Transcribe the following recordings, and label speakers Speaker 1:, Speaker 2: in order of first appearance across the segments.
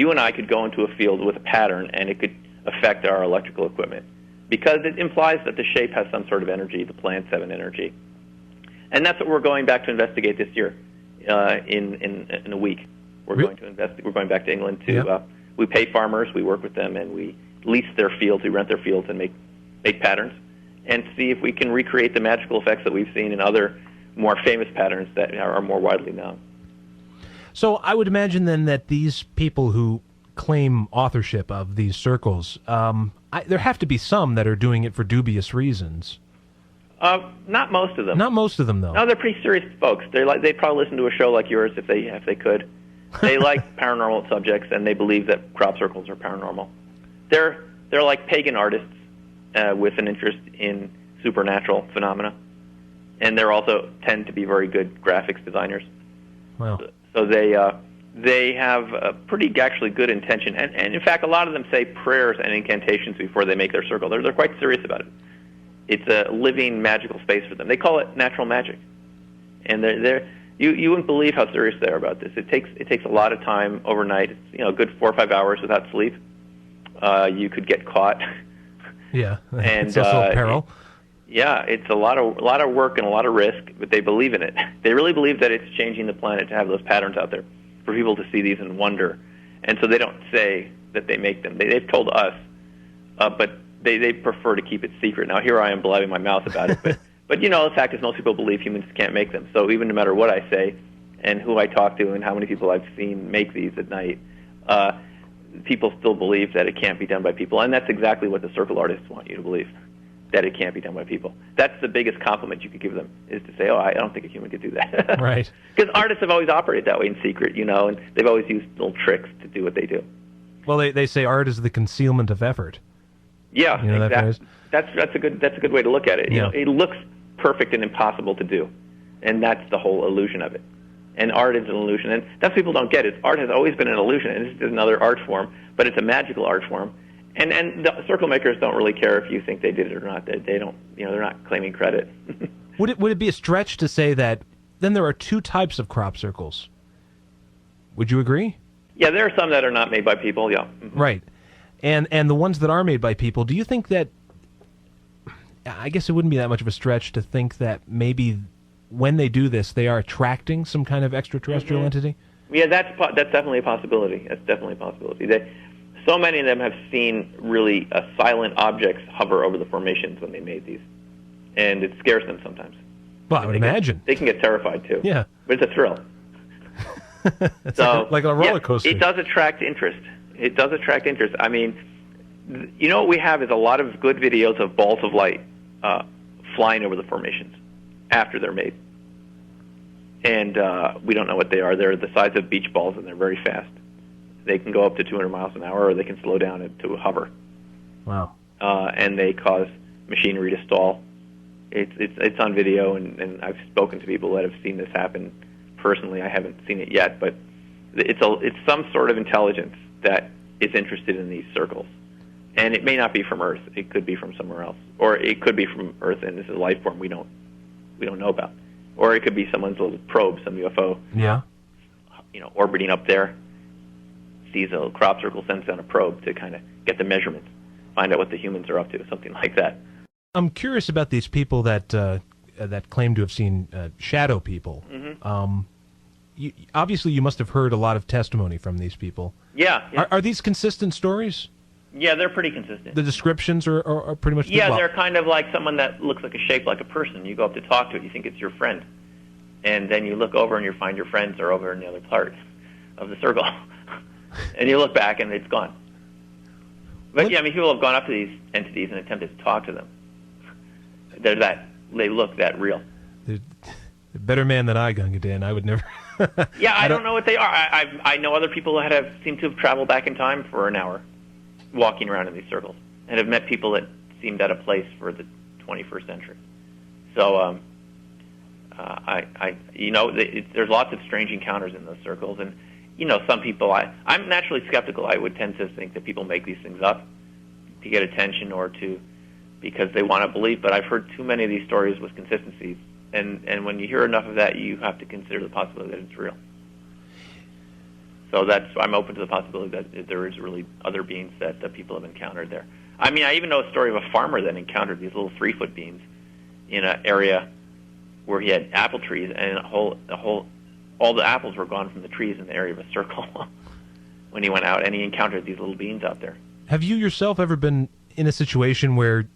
Speaker 1: you and I could go into a field with a pattern, and it could affect our electrical equipment, because it implies that the shape has some sort of energy, the plants have an energy. And that's what we're going back to investigate this year. In a week, we're going to investigate. We're going back to England to. We pay farmers, we work with them, and we lease their fields, we rent their fields, and make patterns, and see if we can recreate the magical effects that we've seen in other more famous patterns that are more widely known.
Speaker 2: So I would imagine then that these people who claim authorship of these circles, there have to be some that are doing it for dubious reasons.
Speaker 1: Not most of them.
Speaker 2: Not most of them, though.
Speaker 1: No, they're pretty serious folks. They'd probably listen to a show like yours if they could. They like paranormal subjects, and they believe that crop circles are paranormal. They're like pagan artists with an interest in supernatural phenomena, and they're also tend to be very good graphics designers.
Speaker 2: Wow.
Speaker 1: So they have a pretty actually good intention, and in fact, a lot of them say prayers and incantations before they make their circle. They're quite serious about it. It's a living magical space for them. They call it natural magic, and you wouldn't believe how serious they are about this. It takes a lot of time overnight. It's a good 4 or 5 hours without sleep. You could get caught.
Speaker 2: Yeah,
Speaker 1: and
Speaker 2: it's also peril.
Speaker 1: It's a lot of work and a lot of risk, but they believe in it. They really believe that it's changing the planet to have those patterns out there for people to see these and wonder. And so they don't say that they make them. They've told us, but they prefer to keep it secret. Now here I am blabbing my mouth about it, but the fact is most people believe humans can't make them. So even no matter what I say and who I talk to and how many people I've seen make these at night, people still believe that it can't be done by people. And that's exactly what the circle artists want you to believe, that it can't be done by people. That's the biggest compliment you could give them, is to say, I don't think a human could do that.
Speaker 2: Right.
Speaker 1: Because artists have always operated that way in secret, and they've always used little tricks to do what they do.
Speaker 2: Well, they say art is the concealment of effort.
Speaker 1: Yeah, exactly. That's a good way to look at it.
Speaker 2: Yeah.
Speaker 1: It looks perfect and impossible to do, and that's the whole illusion of it. And art is an illusion, and that's what people don't get. Is art has always been an illusion, and this is another art form, but it's a magical art form. And the circle makers don't really care if you think they did it or not. They don't. They're not claiming credit.
Speaker 2: Would it be a stretch to say that then there are two types of crop circles? Would you agree?
Speaker 1: Yeah, there are some that are not made by people. Yeah. Mm-hmm.
Speaker 2: Right. And the ones that are made by people, do you think that, I guess it wouldn't be that much of a stretch to think that maybe when they do this, they are attracting some kind of extraterrestrial entity?
Speaker 1: Yeah, that's definitely a possibility. That's definitely a possibility. So many of them have seen really silent objects hover over the formations when they made these, and it scares them sometimes.
Speaker 2: Well, I would imagine.
Speaker 1: They can get terrified, too.
Speaker 2: Yeah.
Speaker 1: But it's a thrill.
Speaker 2: It's like a roller coaster.
Speaker 1: It does attract interest. It does attract interest. I mean, what we have is a lot of good videos of balls of light flying over the formations after they're made. And we don't know what they are. They're the size of beach balls, and they're very fast. They can go up to 200 miles an hour, or they can slow down to hover.
Speaker 2: Wow.
Speaker 1: And they cause machinery to stall. It's on video, and I've spoken to people that have seen this happen personally. I haven't seen it yet, but it's some sort of intelligence that is interested in these circles. And it may not be from Earth. It could be from somewhere else. Or it could be from Earth, and this is a life form we don't know about. Or it could be someone's little probe, some UFO, orbiting up there, sees a crop circle, sends down a probe to kind of get the measurements, find out what the humans are up to, something like that.
Speaker 2: I'm curious about these people that claim to have seen shadow people.
Speaker 1: Mm-hmm.
Speaker 2: Obviously, you must have heard a lot of testimony from these people.
Speaker 1: Yeah.
Speaker 2: Are these consistent stories?
Speaker 1: Yeah, they're pretty consistent.
Speaker 2: The descriptions are pretty much...
Speaker 1: They're kind of like someone that looks like a shape like a person. You go up to talk to it, you think it's your friend. And then you look over and you find your friends are over in the other part of the circle. And you look back and it's gone. But people have gone up to these entities and attempted to talk to them. They look that real.
Speaker 2: They're a better man than I, Gunga Dan. I would never...
Speaker 1: I don't know what they are. I know other people that seem to have traveled back in time for an hour, walking around in these circles, and have met people that seemed out of place for the 21st century. So, there's lots of strange encounters in those circles, and some people. I'm naturally skeptical. I would tend to think that people make these things up to get attention or because they want to believe. But I've heard too many of these stories with consistencies, and when you hear enough of that, you have to consider the possibility that it's real. So I'm open to the possibility that there is really other beings that people have encountered there. I mean, I even know a story of a farmer that encountered these little 3-foot beings in an area where he had apple trees, and all the apples were gone from the trees in the area of a circle when he went out, and he encountered these little beings out there.
Speaker 2: Have you yourself ever been in a situation where,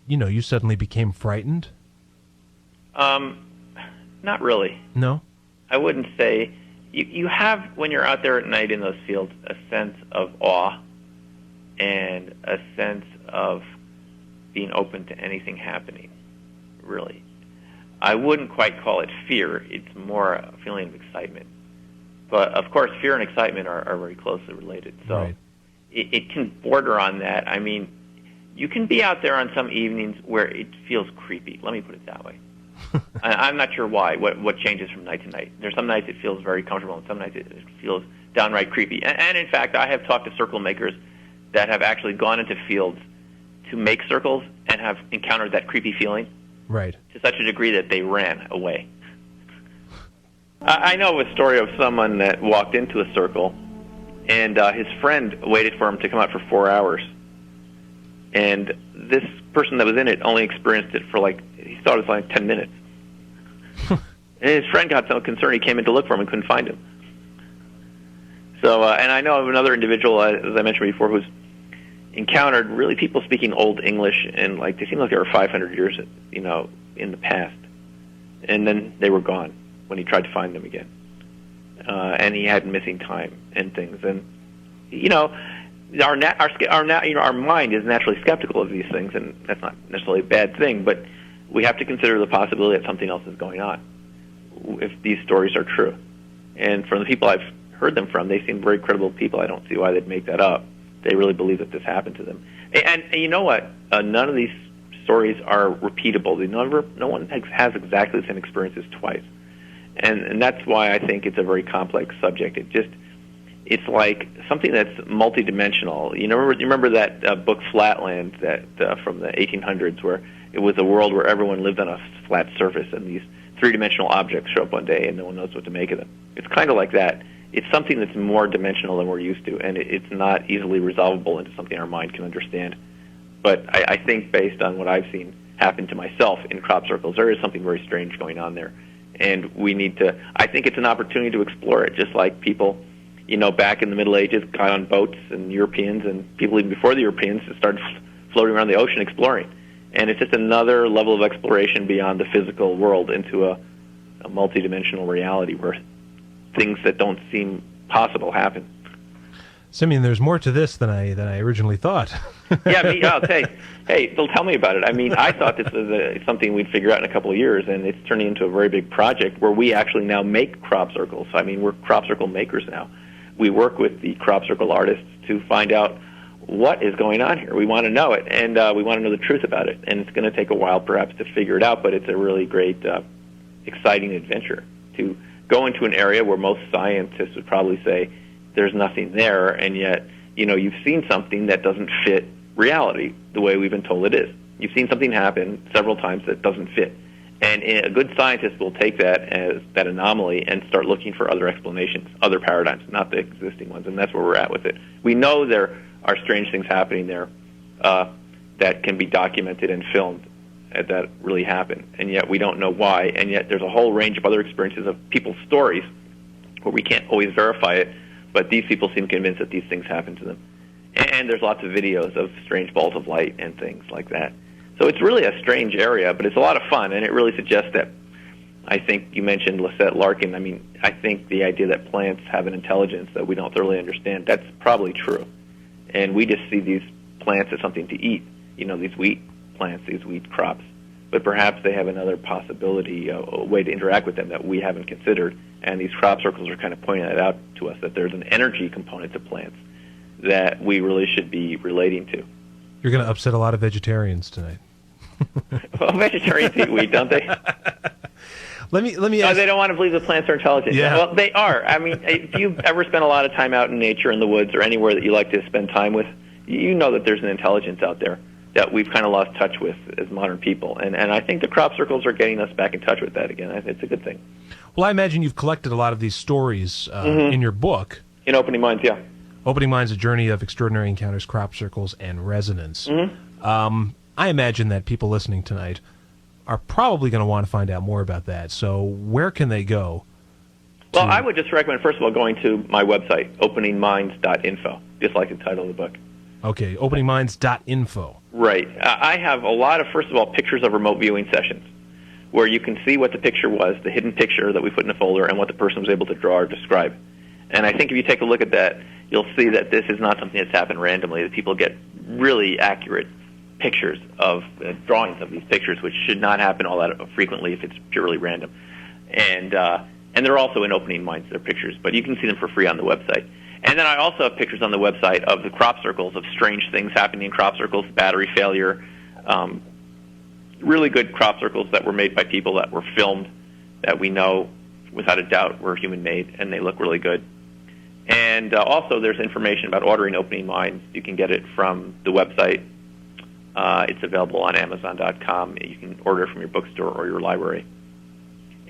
Speaker 2: you suddenly became frightened?
Speaker 1: Not really.
Speaker 2: No?
Speaker 1: I wouldn't say. You have, when you're out there at night in those fields, a sense of awe and a sense of being open to anything happening, really. I wouldn't quite call it fear. It's more a feeling of excitement. But, of course, fear and excitement are very closely related. So
Speaker 2: right.
Speaker 1: it can border on that. I mean, you can be out there on some evenings where it feels creepy. Let me put it that way. I'm not sure why, what changes from night to night. There's some nights it feels very comfortable, and some nights it feels downright creepy. And in fact, I have talked to circle makers that have actually gone into fields to make circles and have encountered that creepy feeling,
Speaker 2: right,
Speaker 1: to such a degree that they ran away. I know of a story of someone that walked into a circle, and his friend waited for him to come out for 4 hours. And this person that was in it only experienced it for he thought it was 10 minutes. And his friend got so concerned he came in to look for him and couldn't find him. So, and I know of another individual, as I mentioned before, who's encountered really people speaking Old English, and they seemed like they were 500 years, in the past. And then they were gone when he tried to find them again. And he had missing time and things. And, our mind is naturally skeptical of these things, and that's not necessarily a bad thing, but we have to consider the possibility that something else is going on if these stories are true. And from the people I've heard them from, they seem very credible people. I don't see why they'd make that up. They really believe that this happened to them. And you know what? None of these stories are repeatable. No one has exactly the same experiences twice. And that's why I think it's a very complex subject. It's like something that's multidimensional. You remember that book Flatland that from the 1800s, where it was a world where everyone lived on a flat surface, and these three-dimensional objects show up one day and no one knows what to make of them. It's kind of like that. It's something that's more dimensional than we're used to, and it's not easily resolvable into something our mind can understand. But I think based on what I've seen happen to myself in crop circles, there is something very strange going on there. And we need to, I think it's an opportunity to explore it, just like people, back in the Middle Ages got on boats, and Europeans and people even before the Europeans started floating around the ocean exploring. And it's just another level of exploration beyond the physical world into a multidimensional reality where things that don't seem possible happen.
Speaker 2: Simeon, there's more to this than I originally thought.
Speaker 1: Yeah, they'll tell me about it. I mean, I thought this was something we'd figure out in a couple of years, and it's turning into a very big project where we actually now make crop circles. I mean, we're crop circle makers now. We work with the crop circle artists to find out what is going on here. We want to know it, and we want to know the truth about it. And it's going to take a while, perhaps, to figure it out, but it's a really great, exciting adventure to go into an area where most scientists would probably say there's nothing there, and yet, you've seen something that doesn't fit reality the way we've been told it is. You've seen something happen several times that doesn't fit. And a good scientist will take that as that anomaly and start looking for other explanations, other paradigms, not the existing ones, and that's where we're at with it. We know there are strange things happening there that can be documented and filmed that really happen, and yet we don't know why, and yet there's a whole range of other experiences of people's stories where we can't always verify it, but these people seem convinced that these things happen to them. And there's lots of videos of strange balls of light and things like that. So it's really a strange area, but it's a lot of fun, and it really suggests that, I think you mentioned Lisette Larkin. I mean, I think the idea that plants have an intelligence that we don't thoroughly understand, that's probably true. And we just see these plants as something to eat, these wheat plants, these wheat crops. But perhaps they have another possibility, a way to interact with them that we haven't considered. And these crop circles are kind of pointing that out to us, that there's an energy component to plants that we really should be relating to.
Speaker 2: You're going to upset a lot of vegetarians tonight.
Speaker 1: Well, vegetarians eat wheat, don't they?
Speaker 2: Let me ask...
Speaker 1: they don't want to believe the plants are intelligent.
Speaker 2: Yeah.
Speaker 1: Well, they are. I mean, if you've ever spent a lot of time out in nature, in the woods, or anywhere that you like to spend time with, you know that there's an intelligence out there that we've kind of lost touch with as modern people. And I think the crop circles are getting us back in touch with that again. It's a good thing.
Speaker 2: Well, I imagine you've collected a lot of these stories in your book.
Speaker 1: In Opening Minds, yeah.
Speaker 2: Opening Minds, A Journey of Extraordinary Encounters, Crop Circles, and Resonance.
Speaker 1: Mm-hmm.
Speaker 2: I imagine that people listening tonight are probably going to want to find out more about that. So where can they go?
Speaker 1: Well, I would just recommend, first of all, going to my website, openingminds.info, just like the title of the book.
Speaker 2: Okay, openingminds.info.
Speaker 1: Right. I have a lot of, first of all, pictures of remote viewing sessions where you can see what the picture was, the hidden picture that we put in the folder, and what the person was able to draw or describe. And I think if you take a look at that, you'll see that this is not something that's happened randomly, that people get really accurate pictures of drawings of these pictures, which should not happen all that frequently if it's purely random. And they're also in Opening Minds, they're pictures, but you can see them for free on the website. And then I also have pictures on the website of the crop circles, of strange things happening in crop circles, battery failure, really good crop circles that were made by people that were filmed, that we know without a doubt were human-made, and they look really good. And also there's information about ordering Opening Minds. You can get it from the website. It's available on Amazon.com. You can order it from your bookstore or your library.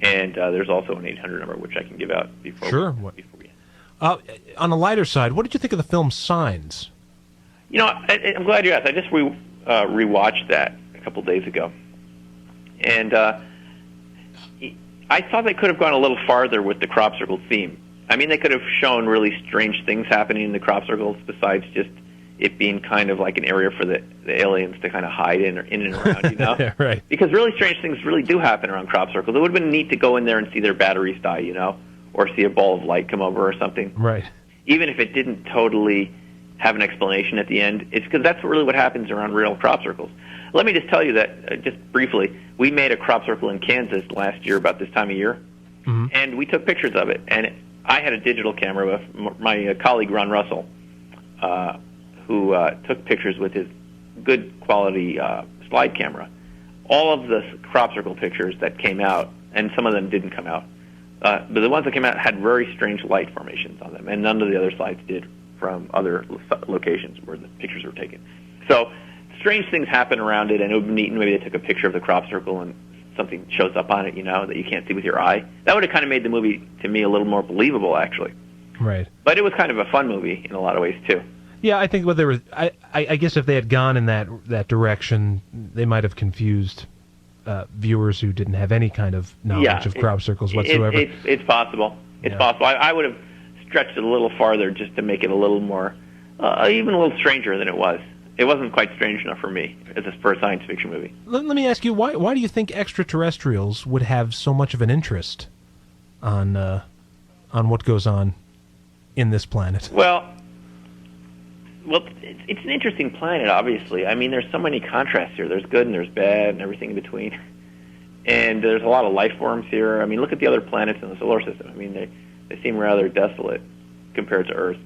Speaker 1: And there's also an 800 number, which I can give out before we
Speaker 2: on the lighter side, what did you think of the film Signs?
Speaker 1: You know, I'm glad you asked. I just rewatched that a couple days ago. And I thought they could have gone a little farther with the crop circle theme. I mean, they could have shown really strange things happening in the crop circles besides just it being kind of like an area for the aliens to kind of hide in and around, you know?
Speaker 2: Yeah, right.
Speaker 1: Because really strange things really do happen around crop circles. It would have been neat to go in there and see their batteries die, you know, or see a ball of light come over or something.
Speaker 2: Right.
Speaker 1: Even if it didn't totally have an explanation at the end, it's because that's really what happens around real crop circles. Let me just tell you that, just briefly, we made a crop circle in Kansas last year about this time of year, and we took pictures of it. And I had a digital camera with my colleague, Ron Russell, who took pictures with his good quality slide camera. All of the crop circle pictures that came out, and some of them didn't come out, but the ones that came out had very strange light formations on them, and none of the other slides did from other locations where the pictures were taken. So strange things happen around it, and it would be neat. Maybe they took a picture of the crop circle and something shows up on it, you know, that you can't see with your eye. That would have kind of made the movie, to me, a little more believable, actually.
Speaker 2: Right.
Speaker 1: But it was kind of a fun movie in a lot of ways, too.
Speaker 2: Yeah, I think what they were. I guess if they had gone in that direction, they might have confused viewers who didn't have any kind of knowledge of crop circles whatsoever.
Speaker 1: It's possible. It's possible. I would have stretched it a little farther just to make it a little more, even a little stranger than it was. It wasn't quite strange enough for me for a science fiction movie.
Speaker 2: Let me ask you, why do you think extraterrestrials would have so much of an interest on what goes on in this planet?
Speaker 1: Well, it's an interesting planet, obviously. I mean, there's so many contrasts here. There's good and there's bad and everything in between. And there's a lot of life forms here. I mean, look at the other planets in the solar system. I mean, they seem rather desolate compared to Earth.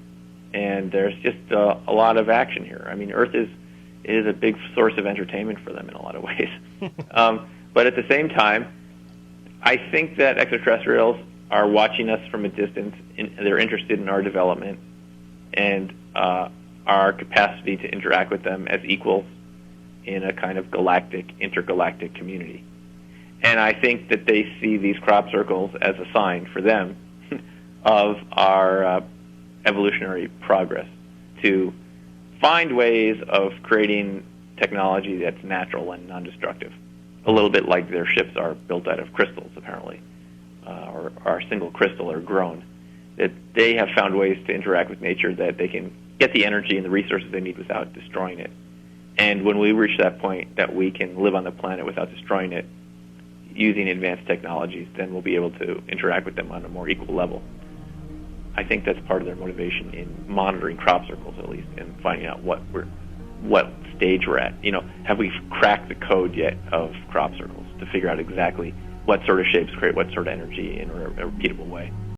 Speaker 1: And there's just a lot of action here. I mean, Earth is a big source of entertainment for them in a lot of ways. But at the same time, I think that extraterrestrials are watching us from a distance. They're interested in our development and our capacity to interact with them as equals in a kind of intergalactic community. And I think that they see these crop circles as a sign for them of our evolutionary progress, to find ways of creating technology that's natural and non-destructive, a little bit like their ships are built out of crystals, apparently, or are single crystal or grown, that they have found ways to interact with nature that they can get the energy and the resources they need without destroying it. And when we reach that point that we can live on the planet without destroying it, using advanced technologies, then we'll be able to interact with them on a more equal level. I think that's part of their motivation in monitoring crop circles, at least, and finding out what stage we're at. You know, have we cracked the code yet of crop circles to figure out exactly what sort of shapes create what sort of energy in a repeatable way?